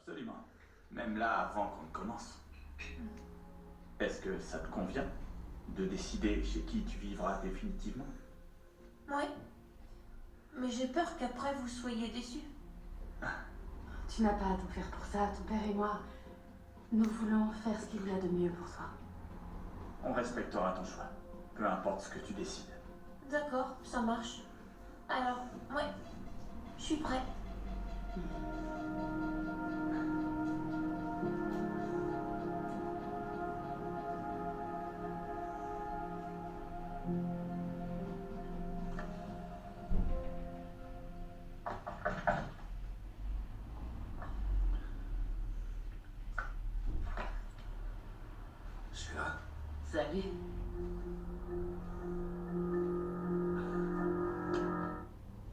Absolument. Même là, avant qu'on ne commence. Est-ce que ça te convient de décider chez qui tu vivras définitivement? Ouais. Mais j'ai peur qu'après vous soyez déçus. Tu n'as pas à tout faire pour ça, ton père et moi. Nous voulons faire ce qu'il y a de mieux pour toi. On respectera ton choix. Peu importe ce que tu décides. D'accord, ça marche. Alors, ouais. Je suis prêt. Sheila, Salut.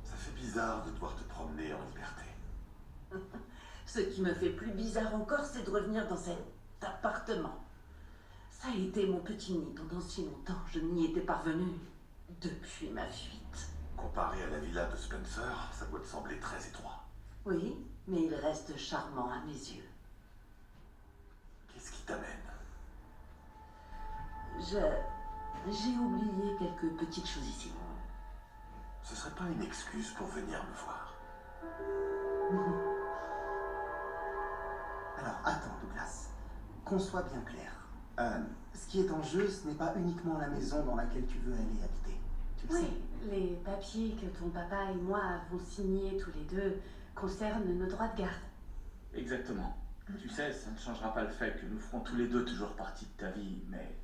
ça fait bizarre de devoir te promener en liberté. Ce qui me fait plus bizarre encore, c'est de revenir dans cet appartement. Ça a été mon petit nid pendant si longtemps. Je n'y étais parvenue depuis ma fuite. Comparé à la villa de Spencer, ça doit te sembler très étroit. Oui, mais il reste charmant à mes yeux. Qu'est-ce qui t'amène? J'ai oublié quelques petites choses ici. Ce serait pas une excuse pour venir me voir. Alors, attends, Douglas. Qu'on soit bien clair. Ce qui est en jeu, ce n'est pas uniquement la maison dans laquelle tu veux aller habiter. Tu le sais. Oui, les papiers que ton papa et moi avons signés tous les deux concernent nos droits de garde. Exactement. Tu sais, ça ne changera pas le fait que nous ferons tous les deux toujours partie de ta vie, mais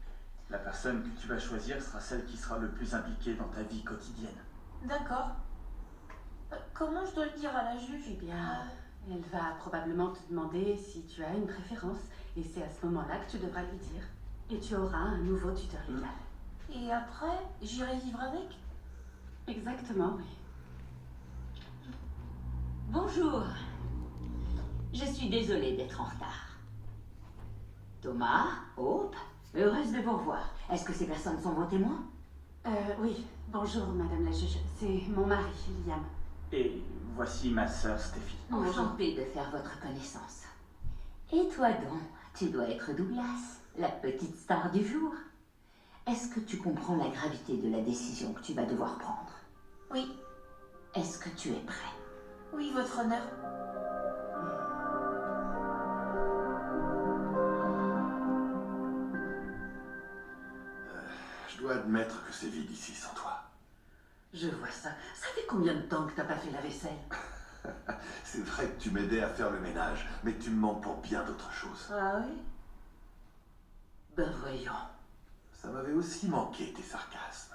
la personne que tu vas choisir sera celle qui sera le plus impliquée dans ta vie quotidienne. D'accord. Comment je dois le dire à la juge? Eh bien, elle va probablement te demander si tu as une préférence, et c'est à ce moment-là que tu devras lui dire. Et tu auras un nouveau tuteur légal. Et après, j'irai vivre avec? Exactement, oui. Bonjour. Je suis désolée d'être en retard. Thomas, Hope, heureuse de vous revoir. Est-ce que ces personnes sont vos témoins? Oui. Bonjour, madame la juge. C'est mon mari, Liam. Et voici ma sœur Stéphie. Enchantée de faire votre connaissance. Et toi donc, tu dois être Douglas, la petite star du jour. Est-ce que tu comprends la gravité de la décision que tu vas devoir prendre? Oui. Est-ce que tu es prêt? Oui, votre honneur. Je dois admettre que c'est vide ici sans toi. Je vois ça. Ça fait combien de temps que t'as pas fait la vaisselle? C'est vrai que tu m'aidais à faire le ménage, mais tu me manques pour bien d'autres choses. Ah oui? Ben voyons. Ça m'avait aussi manqué tes sarcasmes.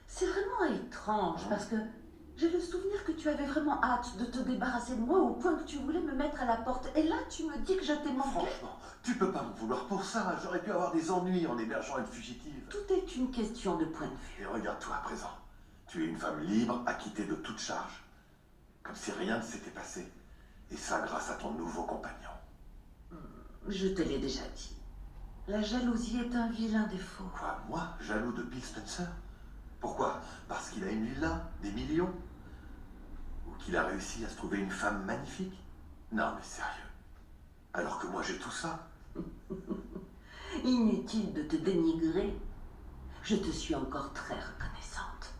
C'est vraiment étrange parce que j'ai le souvenir que tu avais vraiment hâte de te débarrasser de moi au point que tu voulais me mettre à la porte. Et là, tu me dis que je t'ai manqué. Franchement, tu peux pas m'en vouloir pour ça. J'aurais pu avoir des ennuis en hébergeant une fugitive. Tout est une question de point de vue. Et regarde-toi à présent. Tu es une femme libre, acquittée de toute charge. Comme si rien ne s'était passé. Et ça grâce à ton nouveau compagnon. Je te l'ai déjà dit. La jalousie est un vilain défaut. Quoi, moi, jaloux de Bill Spencer? Pourquoi? Parce qu'il a une villa, des millions? Ou qu'il a réussi à se trouver une femme magnifique? Non, mais sérieux. Alors que moi j'ai tout ça. Inutile de te dénigrer. Je te suis encore très reconnaissante.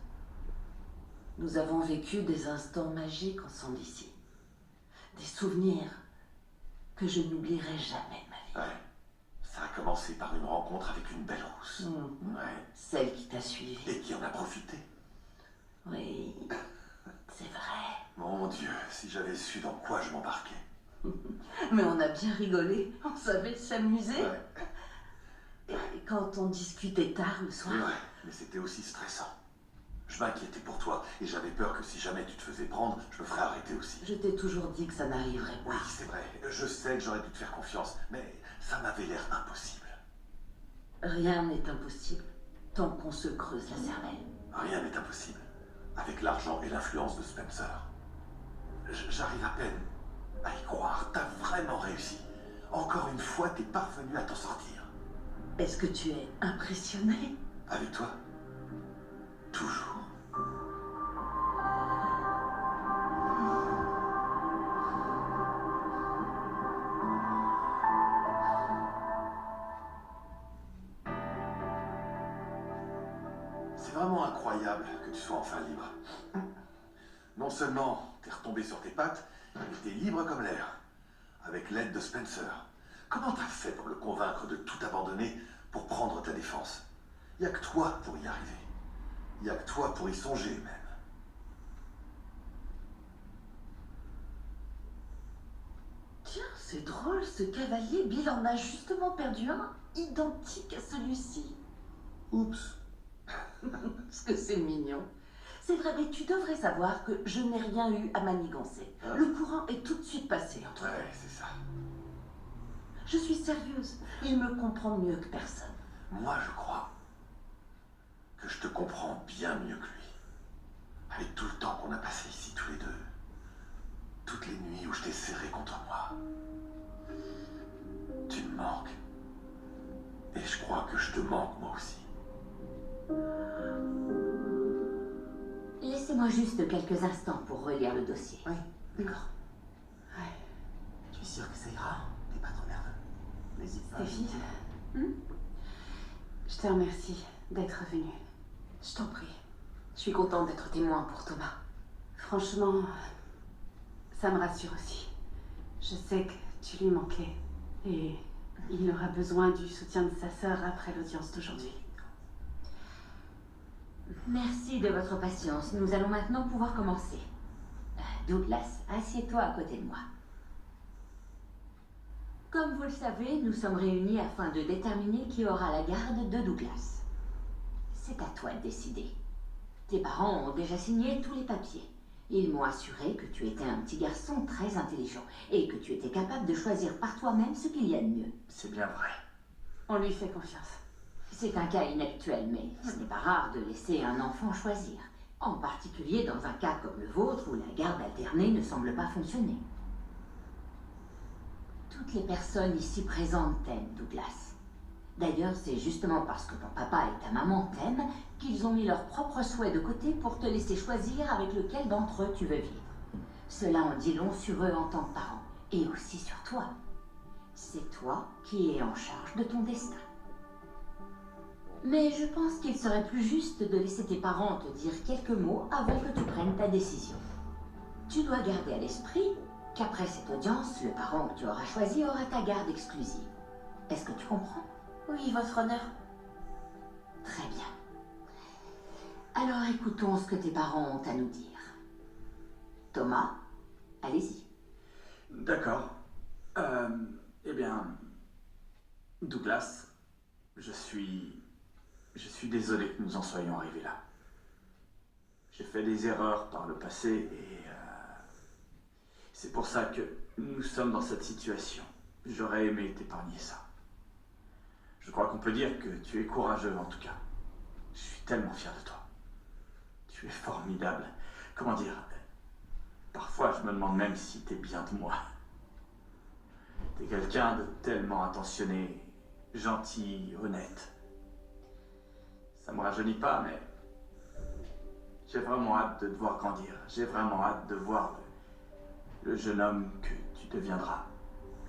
Nous avons vécu des instants magiques ensemble ici. Des souvenirs que je n'oublierai jamais de ma vie. Ouais. Ça a commencé par une rencontre avec une belle rousse. Mhm. Ouais. Celle qui t'a suivi. Et qui en a profité. Oui, c'est vrai. Mon Dieu, si j'avais su dans quoi je m'embarquais. Mais on a bien rigolé. On savait s'amuser. Ouais. Et quand on discutait tard le soir. Ouais, mais c'était aussi stressant. Je m'inquiétais pour toi et j'avais peur que si jamais tu te faisais prendre, je me ferais arrêter aussi. Je t'ai toujours dit que ça n'arriverait pas. Oui, c'est vrai. Je sais que j'aurais dû te faire confiance, mais ça m'avait l'air impossible. Rien n'est impossible tant qu'on se creuse la cervelle. Rien n'est impossible. Avec l'argent et l'influence de Spencer. J'arrive à peine à y croire. T'as vraiment réussi. Encore une fois, t'es parvenu à t'en sortir. Est-ce que tu es impressionné? Avec toi, toujours. vraiment incroyable que tu sois enfin libre. Non seulement t'es retombé sur tes pattes, mais t'es libre comme l'air, avec l'aide de Spencer. Comment t'as fait pour le convaincre de tout abandonner pour prendre ta défense? Y a que toi pour y arriver. Y a que toi pour y songer même. Tiens, c'est drôle, ce cavalier, Bill en a justement perdu un, identique à celui-ci. Oups. Parce que c'est mignon. C'est vrai, mais tu devrais savoir que je n'ai rien eu à manigancer. Ah. Le courant est tout de suite passé entre nous. Ouais, c'est ça. Je suis sérieuse. Il me comprend mieux que personne. Moi, je crois que je te comprends bien mieux que lui. Avec tout le temps qu'on a passé ici tous les deux. Toutes les nuits où je t'ai serré contre moi. Tu me manques. Et je crois que je te manque moi aussi. Laissez-moi juste quelques instants pour relire le dossier. Oui, D'accord. tu es sûr que ça ira? T'es pas trop nerveux? N'hésite pas. Steffi, je te remercie d'être venue. Je t'en prie. Je suis contente d'être témoin pour Thomas. Franchement, ça me rassure aussi. Je sais que tu lui manquais et il aura besoin du soutien de sa sœur après l'audience d'aujourd'hui. Merci de votre patience. Nous allons maintenant pouvoir commencer. Douglas, assieds-toi à côté de moi. Comme vous le savez, nous sommes réunis afin de déterminer qui aura la garde de Douglas. C'est à toi de décider. Tes parents ont déjà signé tous les papiers. Ils m'ont assuré que tu étais un petit garçon très intelligent et que tu étais capable de choisir par toi-même ce qu'il y a de mieux. C'est bien vrai. On lui fait confiance. C'est un cas inhabituel, mais ce n'est pas rare de laisser un enfant choisir. En particulier dans un cas comme le vôtre où la garde alternée ne semble pas fonctionner. Toutes les personnes ici présentes t'aiment, Douglas. D'ailleurs, c'est justement parce que ton papa et ta maman t'aiment qu'ils ont mis leurs propres souhaits de côté pour te laisser choisir avec lequel d'entre eux tu veux vivre. Cela en dit long sur eux en tant que parents, et aussi sur toi. C'est toi qui es en charge de ton destin. Mais je pense qu'il serait plus juste de laisser tes parents te dire quelques mots avant que tu prennes ta décision. Tu dois garder à l'esprit qu'après cette audience, le parent que tu auras choisi aura ta garde exclusive. Est-ce que tu comprends? Oui, votre honneur. Très bien. Alors écoutons ce que tes parents ont à nous dire. Thomas, allez-y. D'accord. Eh bien, Douglas, je suis désolé que nous en soyons arrivés là. J'ai fait des erreurs par le passé et c'est pour ça que nous sommes dans cette situation. J'aurais aimé t'épargner ça. Je crois qu'on peut dire que tu es courageux en tout cas. Je suis tellement fier de toi. Tu es formidable. Comment dire? Parfois je me demande même si t'es bien de moi. T'es quelqu'un de tellement attentionné, gentil, honnête. Ça me rajeunit pas, mais j'ai vraiment hâte de te voir grandir. J'ai vraiment hâte de voir le jeune homme que tu deviendras.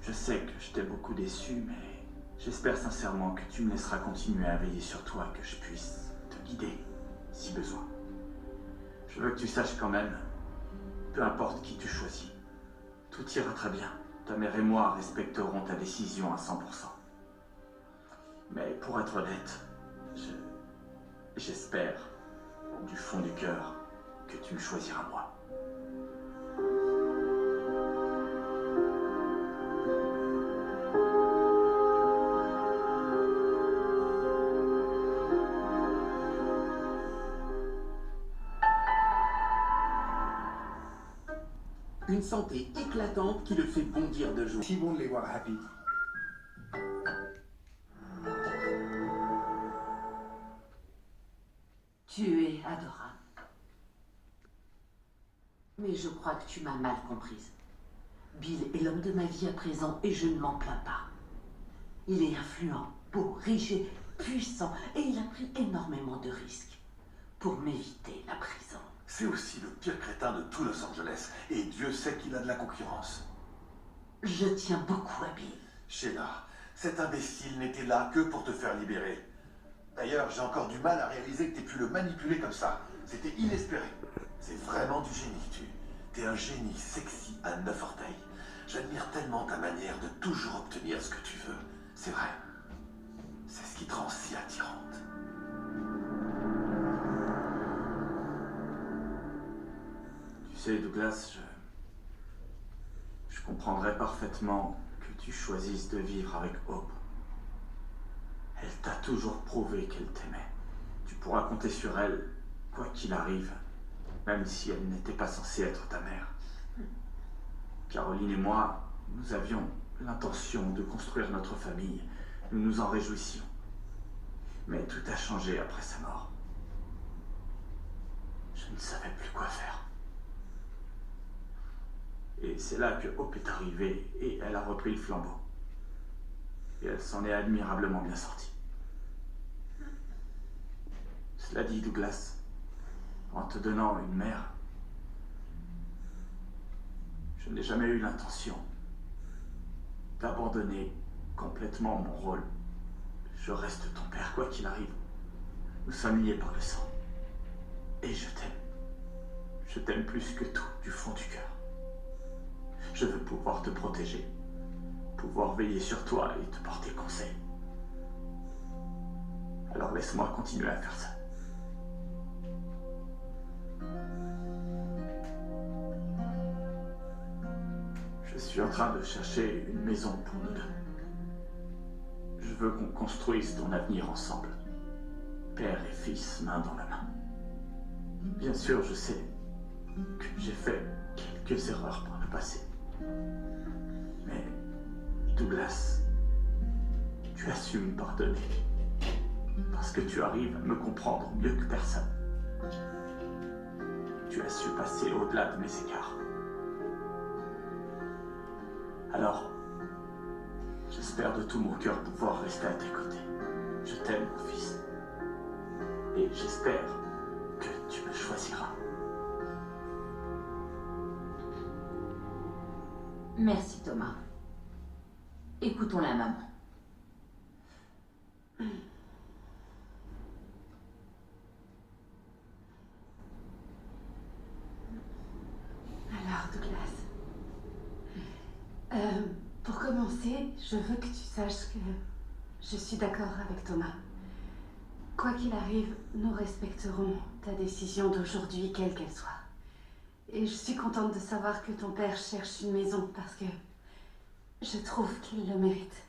Je sais que je t'ai beaucoup déçu, mais j'espère sincèrement que tu me laisseras continuer à veiller sur toi, que je puisse te guider si besoin. Je veux que tu saches quand même, peu importe qui tu choisis, tout ira très bien. Ta mère et moi respecterons ta décision à 100%. Mais pour être honnête, j'espère, du fond du cœur, que tu me choisiras moi. Une santé éclatante qui le fait bondir de joie. Si bon de les voir happy. Tu es adorable. Mais je crois que tu m'as mal comprise. Bill est l'homme de ma vie à présent et je ne m'en plains pas. Il est influent, beau, riche et puissant et il a pris énormément de risques pour m'éviter la prison. C'est aussi le pire crétin de tout Los Angeles. Et Dieu sait qu'il a de la concurrence. Je tiens beaucoup à Bill. Sheila, cet imbécile n'était là que pour te faire libérer. D'ailleurs, j'ai encore du mal à réaliser que t'aies pu le manipuler comme ça. C'était inespéré. C'est vraiment du génie, tu. T'es un génie sexy à 9 orteils. J'admire tellement ta manière de toujours obtenir ce que tu veux. C'est vrai. C'est ce qui te rend si attirante. Tu sais, Douglas, je comprendrais parfaitement que tu choisisses de vivre avec Hope. Elle t'a toujours prouvé qu'elle t'aimait. Tu pourras compter sur elle, quoi qu'il arrive, même si elle n'était pas censée être ta mère. Caroline et moi, nous avions l'intention de construire notre famille. Nous nous en réjouissions. Mais tout a changé après sa mort. Je ne savais plus quoi faire. Et c'est là que Hope est arrivée et elle a repris le flambeau. Et elle s'en est admirablement bien sortie. Cela dit, Douglas, en te donnant une mère, je n'ai jamais eu l'intention d'abandonner complètement mon rôle. Je reste ton père, quoi qu'il arrive. Nous sommes liés par le sang. Et je t'aime. Je t'aime plus que tout, du fond du cœur. Je veux pouvoir te protéger, pouvoir veiller sur toi et te porter conseil. Alors laisse-moi continuer à faire ça. Je suis en train de chercher une maison pour nous deux. Je veux qu'on construise ton avenir ensemble, père et fils, main dans la main. Bien sûr, je sais que j'ai fait quelques erreurs par le passé. Mais, Douglas, tu as su me pardonner. Parce que tu arrives à me comprendre mieux que personne. Tu as su passer au-delà de mes écarts. Alors, j'espère de tout mon cœur pouvoir rester à tes côtés. Je t'aime, mon fils. Et j'espère que tu me choisiras. Merci Thomas. Écoutons la maman. Alors, Douglas, pour commencer, je veux que tu saches que je suis d'accord avec Thomas. Quoi qu'il arrive, nous respecterons ta décision d'aujourd'hui, quelle qu'elle soit. Et je suis contente de savoir que ton père cherche une maison parce que je trouve qu'il le mérite.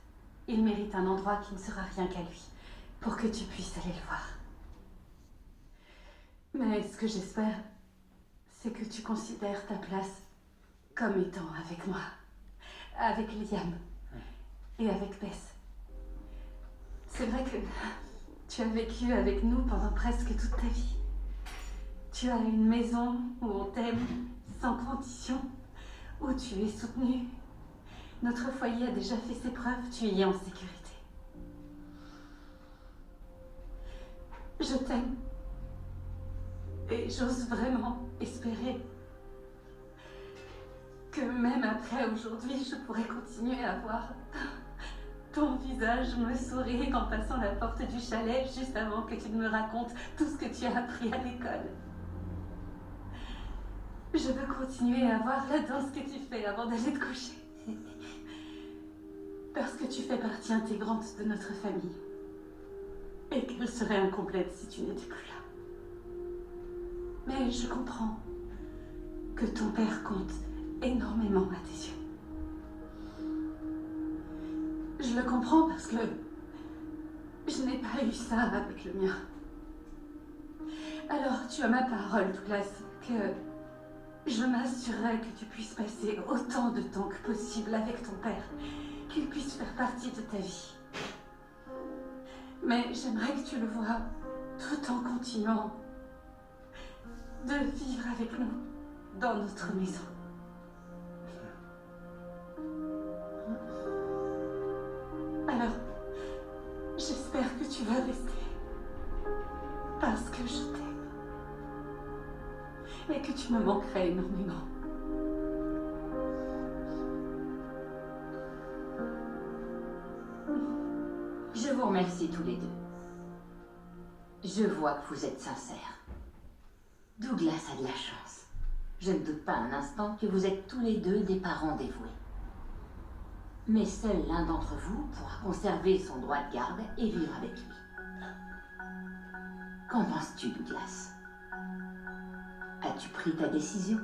Il mérite un endroit qui ne sera rien qu'à lui, pour que tu puisses aller le voir. Mais ce que j'espère, c'est que tu considères ta place comme étant avec moi, avec Liam et avec Bess. C'est vrai que tu as vécu avec nous pendant presque toute ta vie. Tu as une maison où on t'aime sans condition, où tu es soutenu. Notre foyer a déjà fait ses preuves, tu y es en sécurité. Je t'aime. Et j'ose vraiment espérer que même après aujourd'hui, je pourrai continuer à voir ton visage me sourire en passant la porte du chalet juste avant que tu ne me racontes tout ce que tu as appris à l'école. Je veux continuer à voir la danse que tu fais avant d'aller te coucher. Parce que tu fais partie intégrante de notre famille. Et qu'elle serait incomplète si tu n'étais plus là. Mais je comprends que ton père compte énormément à tes yeux. Je le comprends parce que je n'ai pas eu ça avec le mien. Alors tu as ma parole, Douglas, que je m'assurerai que tu puisses passer autant de temps que possible avec ton père, qu'il puisse faire partie de ta vie. Mais j'aimerais que tu le vois tout en continuant de vivre avec nous dans notre maison. Alors, j'espère que tu vas rester parce que je t'aime et que tu me manquerais énormément. Je vous remercie tous les deux. Je vois que vous êtes sincère. Douglas a de la chance. Je ne doute pas un instant que vous êtes tous les deux des parents dévoués. Mais seul l'un d'entre vous pourra conserver son droit de garde et vivre avec lui. Qu'en penses-tu, Douglas? As-tu pris ta décision?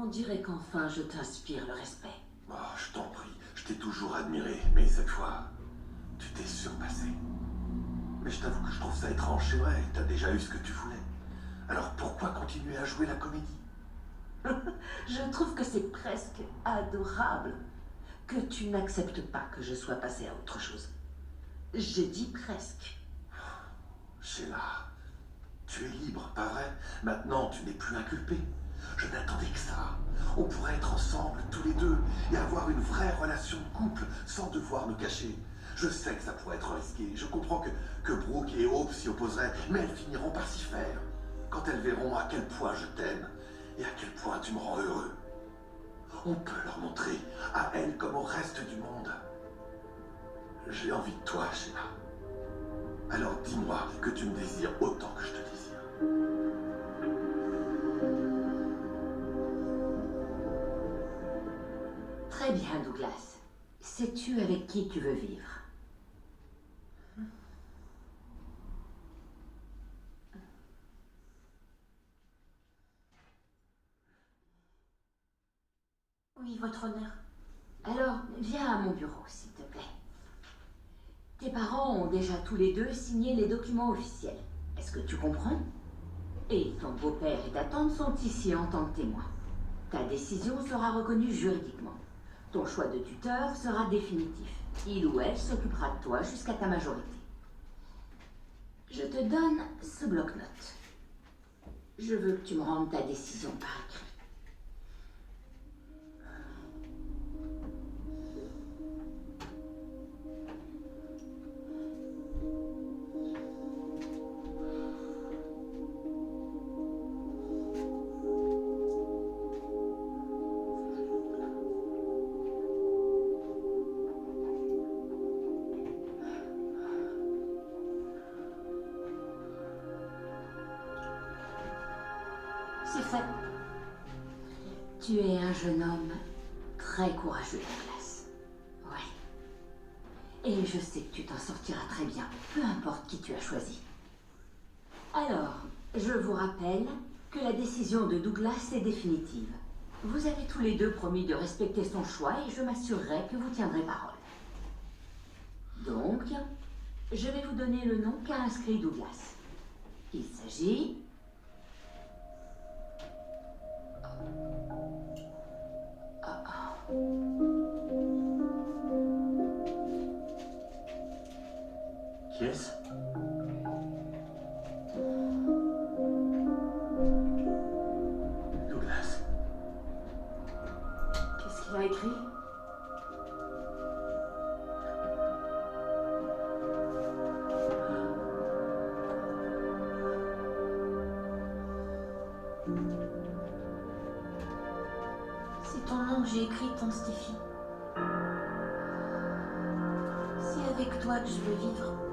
On dirait qu'enfin je t'inspire le respect. Oh, je t'en prie, je t'ai toujours admiré, mais cette fois, tu t'es surpassé. Mais je t'avoue que je trouve ça étrange, c'est vrai, t'as déjà eu ce que tu voulais. Alors pourquoi continuer à jouer la comédie? Je trouve que c'est presque adorable que tu n'acceptes pas que je sois passée à autre chose. J'ai dit presque. Sheila, tu es libre, pas vrai? Maintenant, tu n'es plus inculpé. Je n'attendais que ça. On pourrait être ensemble, tous les deux, et avoir une vraie relation de couple, sans devoir nous cacher. Je sais que ça pourrait être risqué. Je comprends que Brooke et Hope s'y opposeraient, mais elles finiront par s'y faire. Quand elles verront à quel point je t'aime, et à quel point tu me rends heureux. On peut leur montrer, à elles comme au reste du monde. J'ai envie de toi, Sheila. Alors dis-moi que tu me désires autant que je te désire. Très bien, Douglas. Sais-tu avec qui tu veux vivre? Oui, votre honneur. Alors, viens à mon bureau, s'il te plaît. Tes parents ont déjà tous les deux signé les documents officiels. Est-ce que tu comprends? Et ton beau-père et ta tante sont ici en tant que témoins. Ta décision sera reconnue juridiquement. Ton choix de tuteur sera définitif. Il ou elle s'occupera de toi jusqu'à ta majorité. Je te donne ce bloc-notes. Je veux que tu me rendes ta décision par écrit. C'est fait. Tu es un jeune homme très courageux, Douglas. Ouais. Et je sais que tu t'en sortiras très bien, peu importe qui tu as choisi. Alors, je vous rappelle que la décision de Douglas est définitive. Vous avez tous les deux promis de respecter son choix et je m'assurerai que vous tiendrez parole. Donc, je vais vous donner le nom qu'a inscrit Douglas. Il s'agit... Qui est-ce? Douglas. Qu'est-ce qu'il a écrit? C'est ton nom que j'ai écrit, ton Steffi. C'est avec toi que je veux vivre.